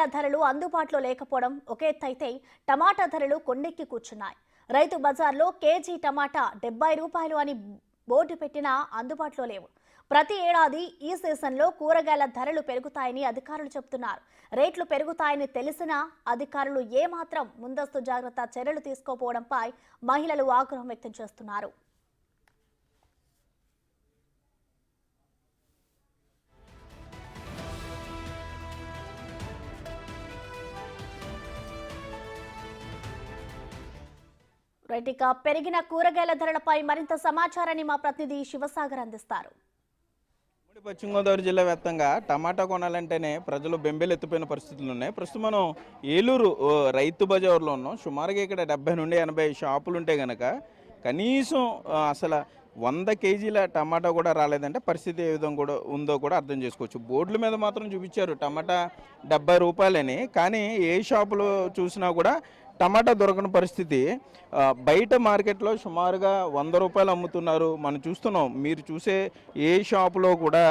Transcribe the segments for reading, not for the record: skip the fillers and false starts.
కూరగాయల ధరలు అందుబాటులో లేకపోవడం ఒక ఎత్తైతే టమాటా ధరలు కొండెక్కి కూర్చున్నాయి. రైతు బజార్లో కేజీ టమాటా 70 రూపాయలు అని బోర్డు పెట్టినా అందుబాటులో లేవు. ప్రతి ఏడాది ఈ సీజన్లో కూరగాయల ధరలు పెరుగుతాయని అధికారులు చెబుతున్నారు. రేట్లు పెరుగుతాయని తెలిసినా అధికారులు ఏమాత్రం ముందస్తు జాగ్రత్త చర్యలు తీసుకోకపోవడంపై మహిళలు ఆగ్రహం వ్యక్తం చేస్తున్నారు. రైటిక పెరిగిన కూరగాయల ధరలపై మరింత సమాచారాన్ని మా ప్రతినిధి శివసాగర్ అందిస్తారు. పశ్చిమ గోదావరి జిల్లా వ్యాప్తంగా టమాటా కొనాలంటేనే ప్రజలు బెంబేలెత్తిపోయిన పరిస్థితులు ఉన్నాయి. ప్రస్తుతం మనం ఏలూరు రైతు బజార్లో ఉన్నాం. సుమారుగా ఇక్కడ 70 నుండి 80 షాపులు ఉంటే కనుక కనీసం అసలు 100 కేజీల టమాటా కూడా రాలేదంటే పరిస్థితి ఏ విధంగా కూడా ఉందో కూడా అర్థం చేసుకోవచ్చు. బోర్డుల మీద మాత్రం చూపించారు టమాటా 70 రూపాయలని, కానీ ఏ షాపులో చూసినా కూడా టమాటా దొరకని పరిస్థితి. బయట మార్కెట్లో సుమారుగా 100 రూపాయలు అమ్ముతున్నారు. మనం చూస్తున్నాం, మీరు చూసే ఏ షాపులో కూడా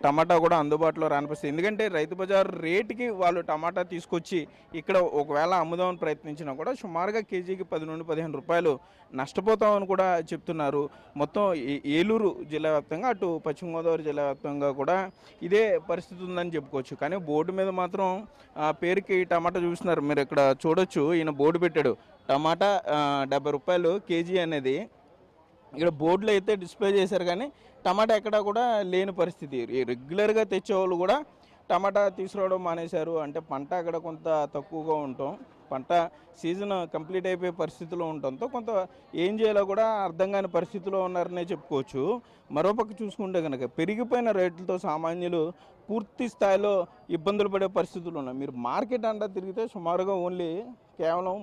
టమాటా కూడా అందుబాటులో రాని పరిస్థితి. ఎందుకంటే రైతు బజార్ రేటుకి వాళ్ళు టమాటా తీసుకొచ్చి ఇక్కడ ఒకవేళ అమ్ముదామని ప్రయత్నించినా కూడా సుమారుగా కేజీకి 10 నుండి 15 రూపాయలు నష్టపోతామని కూడా చెప్తున్నారు. మొత్తం ఏలూరు జిల్లా వ్యాప్తంగా అటు పశ్చిమ గోదావరి జిల్లా వ్యాప్తంగా కూడా ఇదే పరిస్థితి ఉందని చెప్పుకోవచ్చు. కానీ బోర్డు మీద మాత్రం పేరుకి టమాటా చూస్తున్నారు. మీరు ఇక్కడ చూడొచ్చు, ఈయన బోర్డు పెట్టాడు టమాటా 70 రూపాయలు కేజీ అనేది. ఇక్కడ బోర్డులో అయితే డిస్ప్లే చేశారు, కానీ టమాటా ఎక్కడా కూడా లేని పరిస్థితి. రెగ్యులర్గా తెచ్చేవాళ్ళు కూడా టమాటా తీసుకురావడం మానేశారు. అంటే పంట అక్కడ కొంత తక్కువగా ఉండటం, పంట సీజన్ కంప్లీట్ అయిపోయే పరిస్థితిలో ఉండటంతో కొంత ఏం చేయాలో కూడా అర్థం కాని పరిస్థితిలో ఉన్నారనే చెప్పుకోవచ్చు. మరోపక్క చూసుకుంటే కనుక పెరిగిపోయిన రేట్లతో సామాన్యులు పూర్తి స్థాయిలో ఇబ్బందులు పడే పరిస్థితులు ఉన్నాయి. మీరు మార్కెట్ అంతా తిరిగితే సుమారుగా ఓన్లీ కేవలం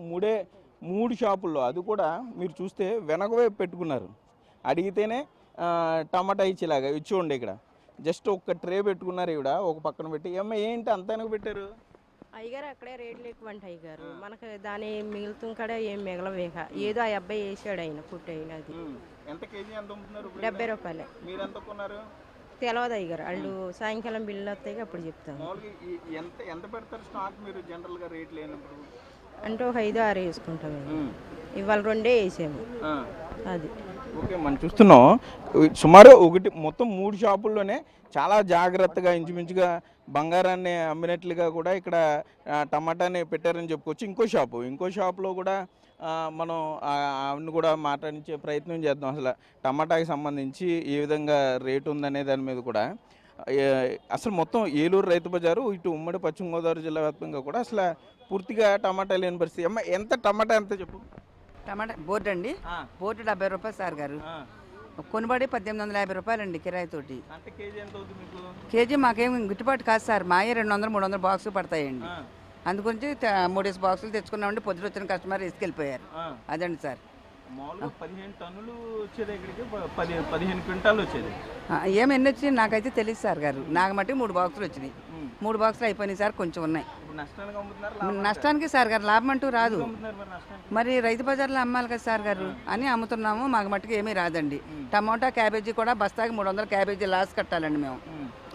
3 షాపుల్లో, అది కూడా మీరు చూస్తే వెనకవైపు పెట్టుకున్నారు. అడిగితేనే టమాటా ఇచ్చేలాగా ఇచ్చి ఇక్కడ జస్ట్ ఒక ట్రే పెట్టుకున్నారు. ఇవిడ ఒక పక్కన పెట్టి ఏంటి అంత వెనక పెట్టారు? అయ్యగారు అక్కడే రేట్లు ఎక్కువ అంటే అయ్యగారు మనకు దాని మిగులుతుంది కూడా ఏం మిగలవేక. ఏదో ఆ అబ్బాయి వేసాడు ఆయన పుట్టి అయిన. అది ఎంత కేజీ ఎంత అమ్ముతున్నారు? 70 రూపాయలే. మీరు ఎంత కొన్నారు? తెలియదు అయ్యగారు, వాళ్ళు సాయంకాలం బిల్లు వస్తాయి అప్పుడు చెప్తాను. ఎంత పెడతారు స్టాక్ మీరు జనరల్గా రేట్ లేనప్పుడు? అంటే ఒక 5-6 వేసుకుంటాము. ఇవాళ 2 వేసాము. అది ఓకే, మనం చూస్తున్నాం సుమారు మొత్తం 3 షాపుల్లోనే చాలా జాగ్రత్తగా ఇంచుమించుగా బంగారాన్ని అమ్మినట్లుగా కూడా ఇక్కడ టమాటాని పెట్టారని చెప్పుకోవచ్చు. ఇంకో షాపులో కూడా మనం ఆవిడని కూడా మాట్లాడించే ప్రయత్నం చేద్దాం. అసలు టమాటాకి సంబంధించి ఏ విధంగా రేటు ఉందనే దాని మీద కూడా. అసలు మొత్తం ఏలూరు రైతు బజారు ఇటు ఉమ్మడి పశ్చిమ గోదావరి జిల్లా వ్యాప్తంగా కూడా అసలు పూర్తిగా టమాటా లేని పరిస్థితి. ఎంత టమాటా ఎంత చెప్పు? టమాటా బోర్డు అండి, బోర్డు 70 రూపాయలు సార్ గారు. కొనుబడి 1850 రూపాయలండి కిరాయితోటి. కేజీ మాకేం గిట్టుబాటు కాదు సార్. మాయే 200-300 బాక్సులు పడతాయండి. అందుగురించి 3 బాక్సులు తెచ్చుకున్నామండి. పొద్దున వచ్చిన కస్టమర్ తీసుకెళ్ళిపోయారు. అదండి సార్. 15 టన్నులు వచ్చేది, ఇక్కడికి 15 క్వింటాలు వచ్చేది. ఎన్ని వచ్చినాయి నాకైతే తెలియదు సార్ గారు. నాకు మట్టి 3 బాక్సులు వచ్చినాయి. 3 బాక్సులు అయిపోయినాయి సార్, కొంచెం ఉన్నాయి. నష్టానికి సార్ గారు, లాభం అంటూ రాదు. మరి రైతు బజార్లో అమ్మాలి కదా సార్ గారు అని అమ్ముతున్నాము. మాకు మట్టుకు ఏమీ రాదండి. టమాటా క్యాబేజీ కూడా బస్తాకి 300 క్యాబేజీ లాస్ కట్టాలండి మేము.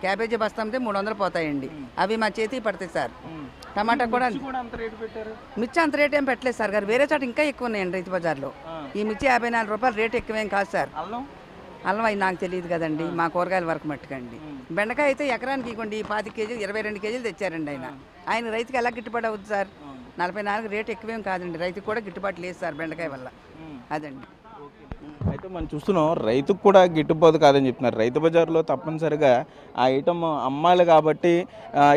క్యాబేజీ బస్తా అమ్మితే 300 పోతాయండి. అవి మా చేతికి పడతాయి సార్. టమాటా కూడా మిర్చి అంత రేట్ ఏం పెట్టలేదు సార్ గారు. వేరే చోట ఇంకా ఎక్కువ ఉన్నాయండి రైతు బజార్లో. ఈ మిర్చి 54 రూపాయలు రేట్ ఎక్కువేం కాదు సార్. అల్లం అవి నాకు తెలియదు కదండి, మా కూరగాయల వరకు మట్టుకండి. బెండకాయ అయితే ఎకరానికి ఇవ్వండి 25 కేజీలు 22 కేజీలు తెచ్చారండి ఆయన రైతుకి ఎలా గిట్టుబాటు అవుతుంది సార్? 44 రేట్ ఎక్కువేం కాదండి. రైతుకు కూడా గిట్టుబాటు లేదు సార్ బెండకాయ వల్ల. అదండి. అయితే మనం చూస్తున్నాం, రైతుకు కూడా గిట్టుబాటు కాదని చెప్తున్నారు. రైతు బజార్లో తప్పనిసరిగా ఆ ఐటమ్ అమ్మాలి కాబట్టి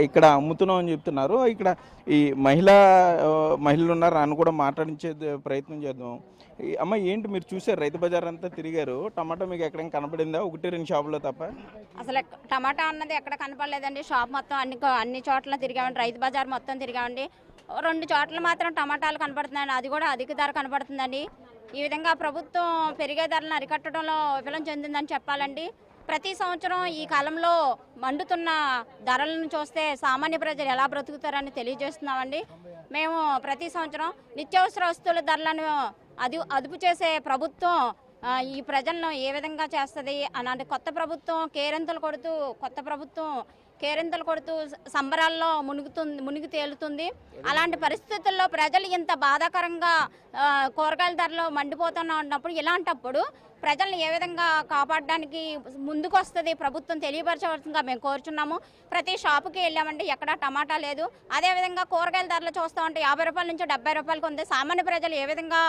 ఇక్కడ అమ్ముతున్నాం అని చెప్తున్నారు. ఇక్కడ ఈ మహిళలు ఉన్నారు, అని కూడా మాట్లాడించే ప్రయత్నం చేద్దాం. అమ్మ, ఏంటి మీరు చూసారు రైతు బజార్ అంతా తిరిగారు, టమాటా మీకు ఎక్కడ కనపడిందా? 1-2 షాపులో తప్ప అసలు టమాటా అన్నది ఎక్కడ కనపడలేదండి. షాప్ మొత్తం అన్ని చోట్ల తిరిగామండి. రైతు బజార్ మొత్తం తిరిగామండి. 2 చోట్ల మాత్రం టమాటాలు కనపడుతున్నాయండి. అది కూడా అధిక ధర కనపడుతుందండి. ఈ విధంగా ప్రభుత్వం పెరిగే ధరలను అరికట్టడంలో విఫలం చెందిందని చెప్పాలండి. ప్రతి సంవత్సరం ఈ కాలంలో మండుతున్న ధరలను చూస్తే సామాన్య ప్రజలు ఎలా బ్రతుకుతారని తెలియజేస్తున్నామండి. మేము ప్రతి సంవత్సరం నిత్యావసర వస్తువుల ధరలను అదుపు చేసే ప్రభుత్వం ఈ ప్రజలను ఏ విధంగా చేస్తుంది అలాంటి కొత్త ప్రభుత్వం కేరింతలు కొడుతూ కొత్త ప్రభుత్వం కేరింతలు కొడుతూ సంబరాల్లో మునిగి తేలుతుంది. అలాంటి పరిస్థితుల్లో ప్రజలు ఇంత బాధాకరంగా కూరగాయల ధరలు మండిపోతున్నా ఉన్నప్పుడు ఇలాంటప్పుడు ప్రజల్ని ఏ విధంగా కాపాడడానికి ముందుకు వస్తుంది ప్రభుత్వం తెలియపరచవలసిందిగా మేము కోరుచున్నాము. ప్రతి షాపుకి వెళ్ళామంటే ఎక్కడా టమాటా లేదు. అదేవిధంగా కూరగాయల ధరలు చూస్తూ ఉంటే 50 రూపాయల నుంచి 70 రూపాయలకు ఉంది. సామాన్య ప్రజలు ఏ విధంగా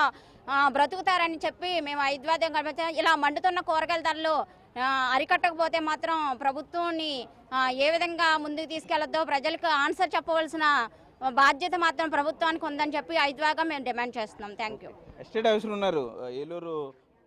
బ్రతుకుతారని చెప్పి మేము ఐద్వాద్యం ఇలా మండుతున్న కూరగాయల ధరలు అరికట్టకపోతే మాత్రం ప్రభుత్వాన్ని ఏ విధంగా ముందుకు తీసుకెళ్లొద్దో ప్రజలకు ఆన్సర్ చెప్పవలసిన బాధ్యత మాత్రం ప్రభుత్వానికి ఉందని చెప్పి ఐద్వాగా మేము డిమాండ్ చేస్తున్నాం. Thank you. ఎస్టేట్ హౌస్లు ఉన్నారు ఏలూరు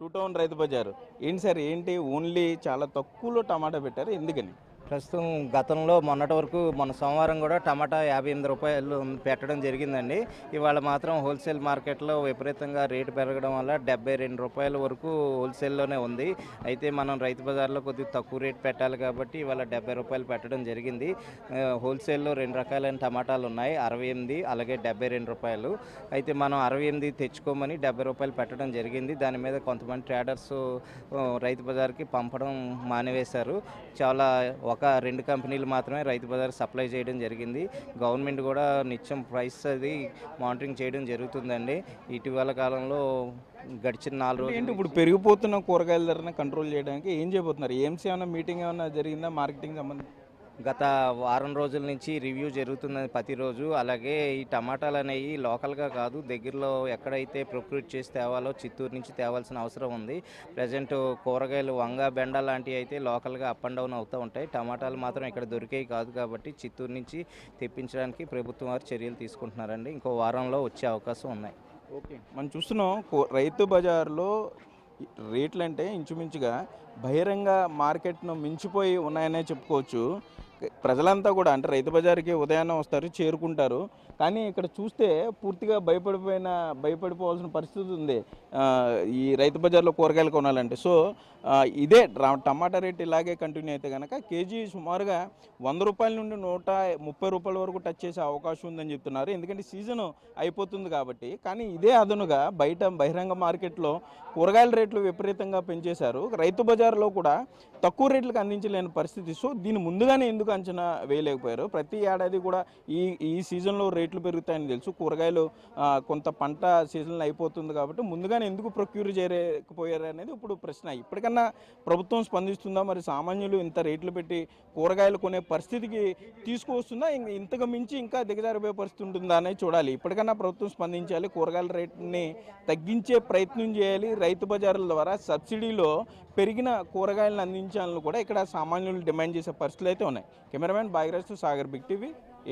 2 టౌన్ రైతు బజారు ఏంటి సార్, ఏంటి ఓన్లీ చాలా తక్కువలో టమాటా పెట్టారు, ఎందుకని? ప్రస్తుతం గతంలో మొన్నటి వరకు మొన్న సోమవారం కూడా టమాటా 58 రూపాయలు పెట్టడం జరిగిందండి. ఇవాళ మాత్రం హోల్సేల్ మార్కెట్లో విపరీతంగా రేటు పెరగడం వల్ల 72 రూపాయల వరకు హోల్సేల్లోనే ఉంది. అయితే మనం రైతు బజార్లో కొద్దిగా తక్కువ రేటు పెట్టాలి కాబట్టి ఇవాళ 70 రూపాయలు పెట్టడం జరిగింది. హోల్సేల్లో 2 రకాలైన టమాటాలు ఉన్నాయి, 68 అలాగే 72 రూపాయలు. అయితే మనం 68 తెచ్చుకోమని 70 రూపాయలు పెట్టడం జరిగింది. దాని మీద కొంతమంది ట్రేడర్స్ రైతు బజార్కి పంపడం మానివేశారు. చాలా 2 కంపెనీలు మాత్రమే రైతు బజార్ సప్లై చేయడం జరిగింది. గవర్నమెంట్ కూడా నిత్యం ప్రైస్ అది మానిటరింగ్ చేయడం జరుగుతుందండి. ఇటీవల కాలంలో గడిచిన 4 రోజులు ఏంటి ఇప్పుడు పెరిగిపోతున్న కూరగాయల ధరను కంట్రోల్ చేయడానికి ఏం చేయబోతున్నారు? ఏఎంసీ ఏమైనా మీటింగ్ ఏమైనా జరిగిందా మార్కెటింగ్ సంబంధించి? గత వారం రోజుల నుంచి రివ్యూ జరుగుతుంది ప్రతిరోజు. అలాగే ఈ టమాటాలు అనేవి లోకల్గా కాదు, దగ్గరలో ఎక్కడైతే ప్రొక్యూర్ చేసి తేవాలో చిత్తూరు నుంచి తేవాల్సిన అవసరం ఉంది. ప్రజెంట్ కూరగాయలు వంగ బెండ లాంటివి అయితే లోకల్గా అప్ అండ్ డౌన్ అవుతూ ఉంటాయి. టమాటాలు మాత్రం ఇక్కడ దొరికేవి కాదు కాబట్టి చిత్తూరు నుంచి తెప్పించడానికి ప్రభుత్వం వారు చర్యలు తీసుకుంటున్నారండి. ఇంకో వారంలో వచ్చే అవకాశం ఉన్నాయి. ఓకే, మనం చూస్తున్నాం రైతు బజార్లో రేట్లు అంటే ఇంచుమించుగా బహిరంగ మార్కెట్ను మించిపోయి ఉన్నాయనే చెప్పుకోవచ్చు. ప్రజలంతా కూడా అంటే రైతు బజార్కి ఉదయాన్నే వస్తారు, చేరుకుంటారు. కానీ ఇక్కడ చూస్తే పూర్తిగా భయపడిపోవాల్సిన పరిస్థితి ఉంది ఈ రైతు బజార్లో కూరగాయలు కొనాలంటే. సో ఇదే టమాటా రేట్ ఇలాగే కంటిన్యూ అయితే కనుక కేజీ సుమారుగా 100 రూపాయల నుండి 130 రూపాయల వరకు టచ్ చేసే అవకాశం ఉందని చెప్తున్నారు. ఎందుకంటే సీజన్ అయిపోతుంది కాబట్టి. కానీ ఇదే అదనుగా బహిరంగ మార్కెట్లో కూరగాయల రేట్లు విపరీతంగా పెంచేశారు. రైతు బజార్లో కూడా తక్కువ రేట్లకు అందించలేని పరిస్థితి. సో దీన్ని ముందుగానే ఎందుకు అంచనా వేయలేకపోయారు? ప్రతి ఏడాది కూడా ఈ సీజన్లో రేట్లు పెరుగుతాయని తెలుసు. కూరగాయలు కొంత పంట సీజన్లో అయిపోతుంది కాబట్టి ముందుగానే ఎందుకు ప్రొక్యూర్ చేయలేకపోయారు అనేది ఇప్పుడు ప్రశ్న. ఇప్పటికన్నా ప్రభుత్వం స్పందిస్తుందా? మరి సామాన్యులు ఇంత రేట్లు పెట్టి కూరగాయలు కొనే పరిస్థితికి తీసుకువస్తుందా? ఇంతకు మించి ఇంకా దిగజారిపోయే పరిస్థితి ఉంటుందా అనేది చూడాలి. ఇప్పటికన్నా ప్రభుత్వం స్పందించాలి, కూరగాయల రేట్ని తగ్గించే ప్రయత్నం చేయాలి. రైతు బజార్ల ద్వారా సబ్సిడీలో పెరిగిన కూరగాయలను అందించాలని కూడా ఇక్కడ సామాన్యులు డిమాండ్ చేసే పరిస్థితులు అయితే ఉన్నాయి. Cameraman Bhagyaraj, Sagar, big TV.